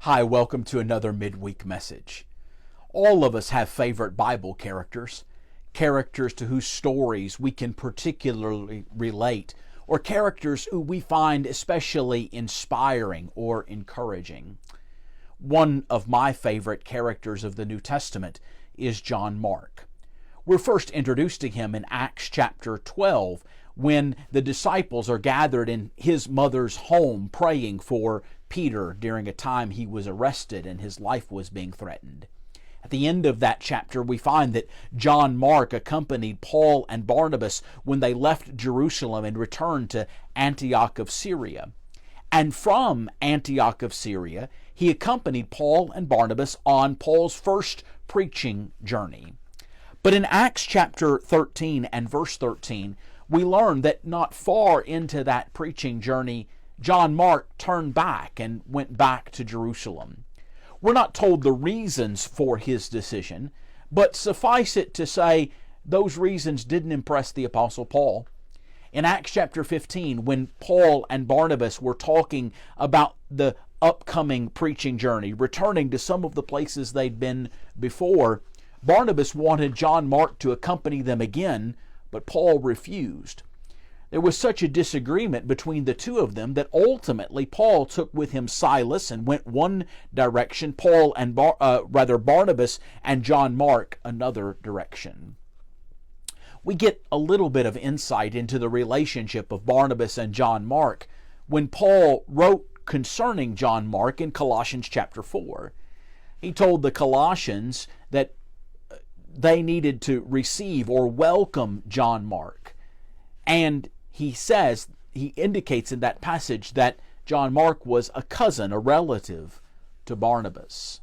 Hi, welcome to another midweek message. All of us have favorite Bible characters, characters to whose stories we can particularly relate, or characters who we find especially inspiring or encouraging. One of my favorite characters of the New Testament is John Mark. We're first introduced to him in Acts chapter 12 when the disciples are gathered in his mother's home praying for Peter during a time he was arrested and his life was being threatened. At the end of that chapter, we find that John Mark accompanied Paul and Barnabas when they left Jerusalem and returned to Antioch of Syria. And from Antioch of Syria, he accompanied Paul and Barnabas on Paul's first preaching journey. But in Acts chapter 13 and verse 13, we learn that not far into that preaching journey, John Mark turned back and went back to Jerusalem. We're not told the reasons for his decision, but suffice it to say those reasons didn't impress the Apostle Paul. In Acts chapter 15, when Paul and Barnabas were talking about the upcoming preaching journey, returning to some of the places they'd been before, Barnabas wanted John Mark to accompany them again, but Paul refused. There was such a disagreement between the two of them that ultimately Paul took with him Silas and went one direction, Barnabas and John Mark another direction. We get a little bit of insight into the relationship of Barnabas and John Mark when Paul wrote concerning John Mark in Colossians chapter 4. He told the Colossians that they needed to receive or welcome John Mark. And he indicates in that passage that John Mark was a cousin, a relative to Barnabas.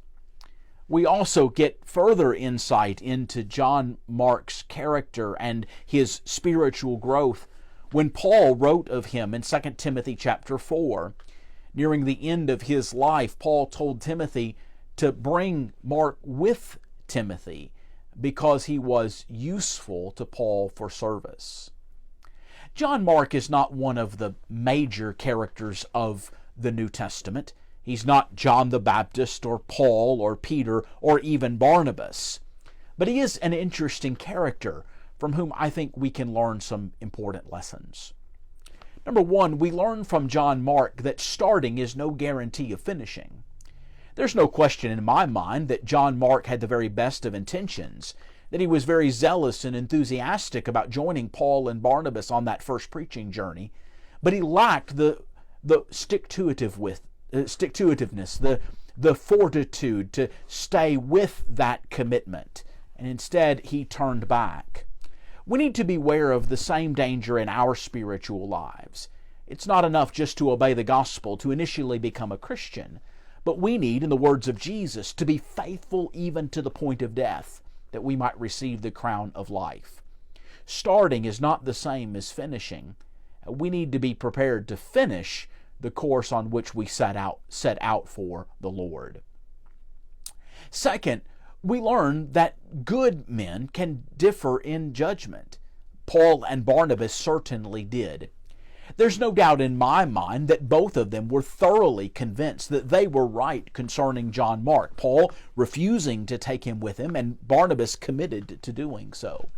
We also get further insight into John Mark's character and his spiritual growth when Paul wrote of him in 2 Timothy chapter 4. Nearing the end of his life, Paul told Timothy to bring Mark with Timothy because he was useful to Paul for service. John Mark is not one of the major characters of the New Testament. He's not John the Baptist or Paul or Peter or even Barnabas. But he is an interesting character from whom I think we can learn some important lessons. Number one, we learn from John Mark that starting is no guarantee of finishing. There's no question in my mind that John Mark had the very best of intentions, that he was very zealous and enthusiastic about joining Paul and Barnabas on that first preaching journey, but he lacked the stick-to-itiveness, the fortitude to stay with that commitment, and instead he turned back. We need to beware of the same danger in our spiritual lives. It's not enough just to obey the gospel to initially become a Christian, but we need, in the words of Jesus, to be faithful even to the point of death, that we might receive the crown of life. Starting is not the same as finishing. We need to be prepared to finish the course on which we set out for the Lord. Second, we learn that good men can differ in judgment. Paul and Barnabas certainly did. There's no doubt in my mind that both of them were thoroughly convinced that they were right concerning John Mark, Paul refusing to take him with him and Barnabas committed to doing so.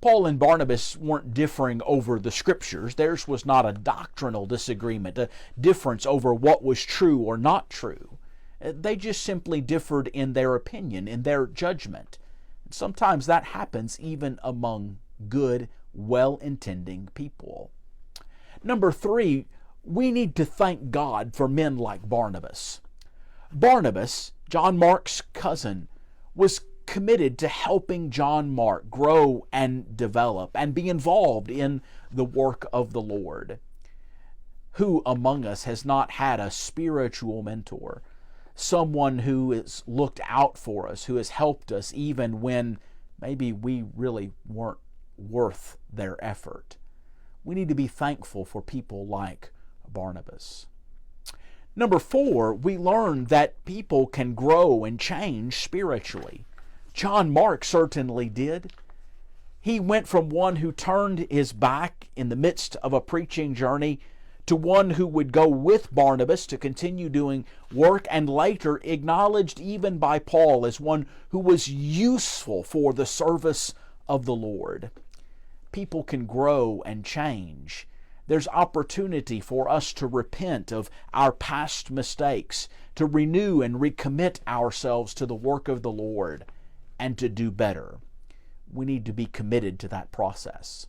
Paul and Barnabas weren't differing over the Scriptures. Theirs was not a doctrinal disagreement, a difference over what was true or not true. They just simply differed in their opinion, in their judgment. Sometimes that happens even among good, well-intending people. Number three, we need to thank God for men like Barnabas. Barnabas, John Mark's cousin, was committed to helping John Mark grow and develop and be involved in the work of the Lord. Who among us has not had a spiritual mentor, someone who has looked out for us, who has helped us even when maybe we really weren't worth their effort? We need to be thankful for people like Barnabas. Number four, we learn that people can grow and change spiritually. John Mark certainly did. He went from one who turned his back in the midst of a preaching journey to one who would go with Barnabas to continue doing work, and later acknowledged even by Paul as one who was useful for the service of the Lord. People can grow and change. There's opportunity for us to repent of our past mistakes, to renew and recommit ourselves to the work of the Lord, and to do better. We need to be committed to that process.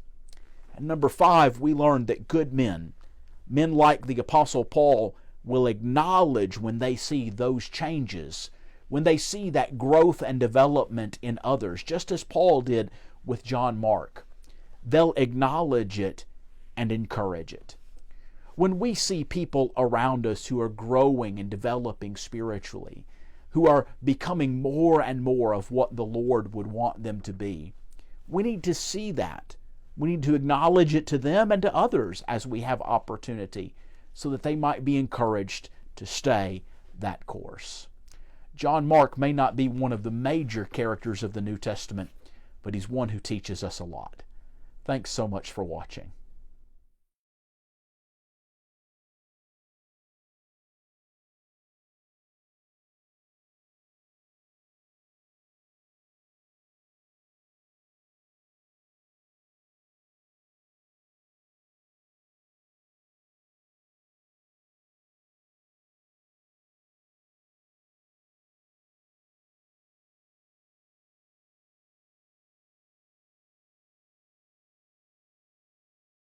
And number 5, we learned that good men like the Apostle Paul, will acknowledge when they see those changes, when they see that growth and development in others, just as Paul did with John Mark. They'll acknowledge it and encourage it. When we see people around us who are growing and developing spiritually, who are becoming more and more of what the Lord would want them to be, we need to see that. We need to acknowledge it to them and to others as we have opportunity, so that they might be encouraged to stay that course. John Mark may not be one of the major characters of the New Testament, but he's one who teaches us a lot. Thanks so much for watching.